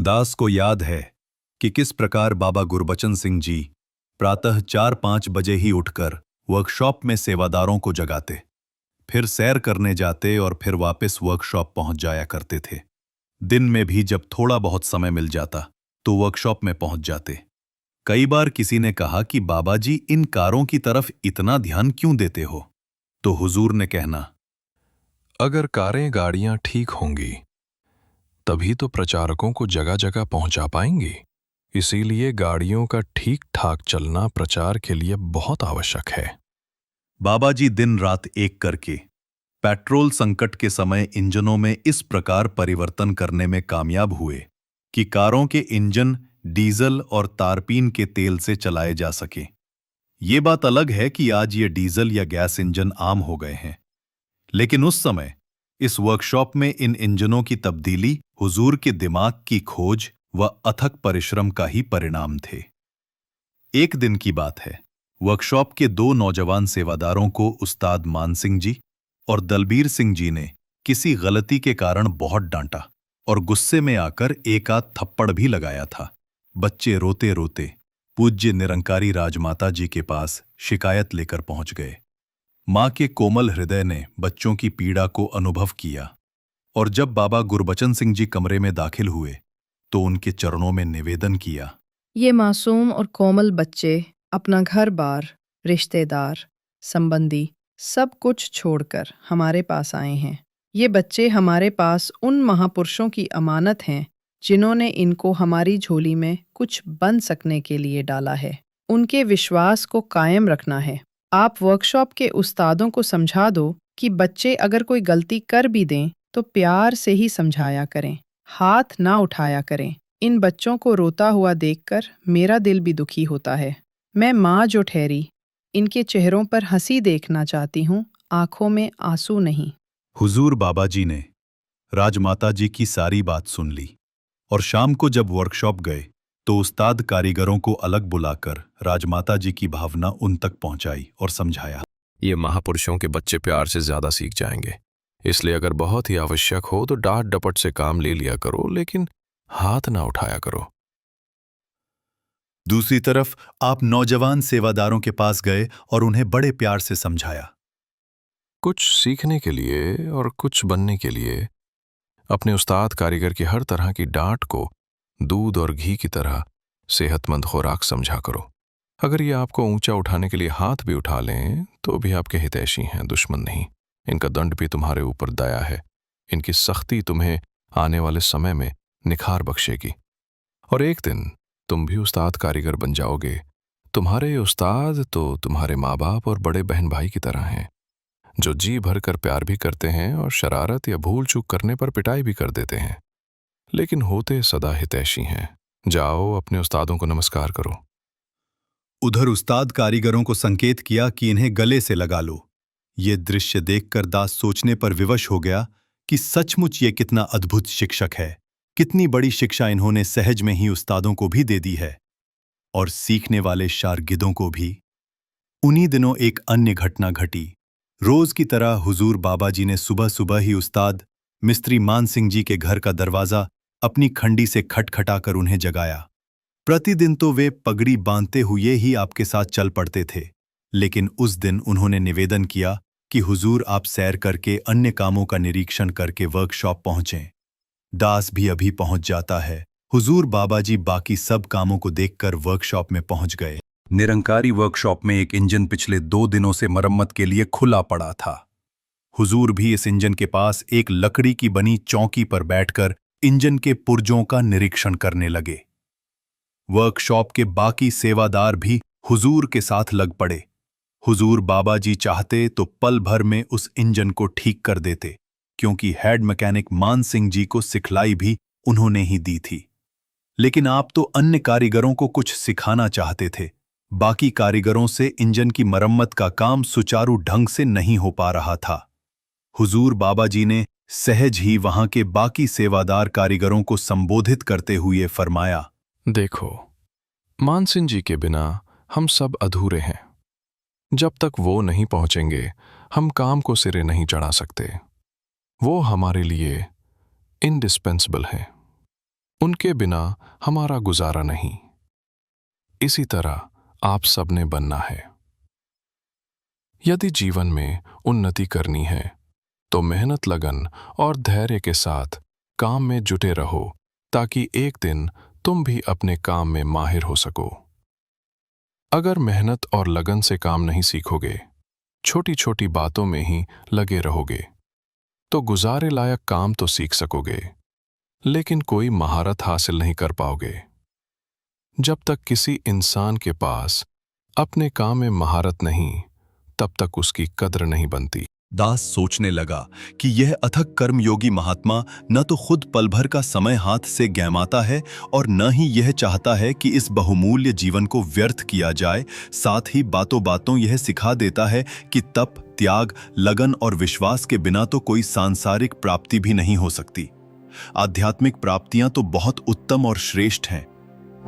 दास को याद है कि किस प्रकार बाबा गुरबचन सिंह जी प्रातः 4-5 बजे ही उठकर वर्कशॉप में सेवादारों को जगाते, फिर सैर करने जाते और फिर वापस वर्कशॉप पहुंच जाया करते थे। दिन में भी जब थोड़ा बहुत समय मिल जाता तो वर्कशॉप में पहुंच जाते। कई बार किसी ने कहा कि बाबा जी इन कारों की तरफ इतना ध्यान क्यों देते हो, तो हुजूर ने कहना, अगर कारें गाड़ियां ठीक होंगी तभी तो प्रचारकों को जगह जगह पहुंचा पाएंगी। इसीलिए गाड़ियों का ठीक ठाक चलना प्रचार के लिए बहुत आवश्यक है। बाबा जी दिन रात एक करके पेट्रोल संकट के समय इंजनों में इस प्रकार परिवर्तन करने में कामयाब हुए कि कारों के इंजन डीजल और तारपीन के तेल से चलाए जा सके। ये बात अलग है कि आज ये डीजल या गैस इंजन आम हो गए हैं, लेकिन उस समय इस वर्कशॉप में इन इंजनों की तब्दीली हुजूर के दिमाग की खोज व अथक परिश्रम का ही परिणाम थे। एक दिन की बात है, वर्कशॉप के 2 नौजवान सेवादारों को उस्ताद मान सिंह जी और दलबीर सिंह जी ने किसी गलती के कारण बहुत डांटा और गुस्से में आकर एक आध थप्पड़ भी लगाया था। बच्चे रोते रोते पूज्य निरंकारी राजमाता जी के पास शिकायत लेकर पहुंच गए। मां के कोमल हृदय ने बच्चों की पीड़ा को अनुभव किया और जब बाबा गुरबचन सिंह जी कमरे में दाखिल हुए तो उनके चरणों में निवेदन किया, ये मासूम और कोमल बच्चे अपना घर बार, रिश्तेदार, संबंधी सब कुछ छोड़कर हमारे पास आए हैं। ये बच्चे हमारे पास उन महापुरुषों की अमानत हैं जिन्होंने इनको हमारी झोली में कुछ बन सकने के लिए डाला है। उनके विश्वास को कायम रखना है। आप वर्कशॉप के उस्तादों को समझा दो कि बच्चे अगर कोई गलती कर भी दें तो प्यार से ही समझाया करें, हाथ ना उठाया करें। इन बच्चों को रोता हुआ देखकर मेरा दिल भी दुखी होता है। मैं माँ जो ठहरी, इनके चेहरों पर हंसी देखना चाहती हूँ, आंखों में आंसू नहीं। हुजूर बाबा जी ने राजमाता जी की सारी बात सुन ली और शाम को जब वर्कशॉप गए तो उस्ताद कारीगरों को अलग बुलाकर राजमाता जी की भावना उन तक पहुंचाई और समझाया, ये महापुरुषों के बच्चे प्यार से ज्यादा सीख जाएंगे, इसलिए अगर बहुत ही आवश्यक हो तो डांट डपट से काम ले लिया करो, लेकिन हाथ ना उठाया करो। दूसरी तरफ आप नौजवान सेवादारों के पास गए और उन्हें बड़े प्यार से समझाया, कुछ सीखने के लिए और कुछ बनने के लिए अपने उस्ताद कारीगर की हर तरह की डांट को दूध और घी की तरह सेहतमंद खुराक समझा करो। अगर ये आपको ऊंचा उठाने के लिए हाथ भी उठा लें तो भी आपके हितैषी हैं, दुश्मन नहीं। इनका दंड भी तुम्हारे ऊपर दया है। इनकी सख्ती तुम्हें आने वाले समय में निखार बख्शेगी और एक दिन तुम भी उस्ताद कारीगर बन जाओगे। तुम्हारे उस्ताद तो तुम्हारे माँ बाप और बड़े बहन भाई की तरह हैं, जो जी भर कर प्यार भी करते हैं और शरारत या भूल चूक करने पर पिटाई भी कर देते हैं, लेकिन होते सदा हितैषी हैं। जाओ अपने उस्तादों को नमस्कार करो। उधर उस्ताद कारीगरों को संकेत किया कि इन्हें गले से लगा लो। ये दृश्य देखकर दास सोचने पर विवश हो गया कि सचमुच ये कितना अद्भुत शिक्षक है, कितनी बड़ी शिक्षा इन्होंने सहज में ही उस्तादों को भी दे दी है और सीखने वाले शार्गिदों को भी। उन्हीं दिनों एक अन्य घटना घटी। रोज की तरह हुजूर बाबा जी ने सुबह सुबह ही उस्ताद मिस्त्री मान सिंह जी के घर का दरवाजा अपनी खंडी से खटखटाकर उन्हें जगाया। प्रतिदिन तो वे पगड़ी बांधते हुए ही आपके साथ चल पड़ते थे, लेकिन उस दिन उन्होंने निवेदन किया कि हुजूर आप सैर करके अन्य कामों का निरीक्षण करके वर्कशॉप पहुंचें। दास भी अभी पहुंच जाता है। हुजूर बाबा जी बाकी सब कामों को देखकर वर्कशॉप में पहुंच गए। निरंकारी वर्कशॉप में एक इंजन पिछले 2 दिनों से मरम्मत के लिए खुला पड़ा था। हुजूर भी इस इंजन के पास एक लकड़ी की बनी चौकी पर बैठकर इंजन के पुर्जों का निरीक्षण करने लगे। वर्कशॉप के बाकी सेवादार भी हुजूर के साथ लग पड़े। हुजूर बाबा जी चाहते तो पल भर में उस इंजन को ठीक कर देते, क्योंकि हेड मैकेनिक मान सिंह जी को सिखलाई भी उन्होंने ही दी थी। लेकिन आप तो अन्य कारीगरों को कुछ सिखाना चाहते थे। बाकी कारीगरों से इंजन की मरम्मत का काम सुचारू ढंग से नहीं हो पा रहा था। हुजूर बाबा जी ने सहज ही वहां के बाकी सेवादार कारीगरों को संबोधित करते हुए फरमाया, देखो, मान सिंह जी के बिना हम सब अधूरे हैं। जब तक वो नहीं पहुंचेंगे हम काम को सिरे नहीं चढ़ा सकते। वो हमारे लिए इंडिस्पेंसिबल हैं। उनके बिना हमारा गुजारा नहीं। इसी तरह आप सबने बनना है। यदि जीवन में उन्नति करनी है तो मेहनत, लगन और धैर्य के साथ काम में जुटे रहो, ताकि एक दिन तुम भी अपने काम में माहिर हो सको। अगर मेहनत और लगन से काम नहीं सीखोगे, छोटी छोटी बातों में ही लगे रहोगे, तो गुजारे लायक काम तो सीख सकोगे, लेकिन कोई महारत हासिल नहीं कर पाओगे। जब तक किसी इंसान के पास अपने काम में महारत नहीं, तब तक उसकी कद्र नहीं बनती। दास सोचने लगा कि यह अथक कर्मयोगी महात्मा न तो खुद पल भर का समय हाथ से गैमाता है और न ही यह चाहता है कि इस बहुमूल्य जीवन को व्यर्थ किया जाए, साथ ही बातों बातों यह सिखा देता है कि तप, त्याग, लगन और विश्वास के बिना तो कोई सांसारिक प्राप्ति भी नहीं हो सकती। आध्यात्मिक प्राप्तियां तो बहुत उत्तम और श्रेष्ठ हैं,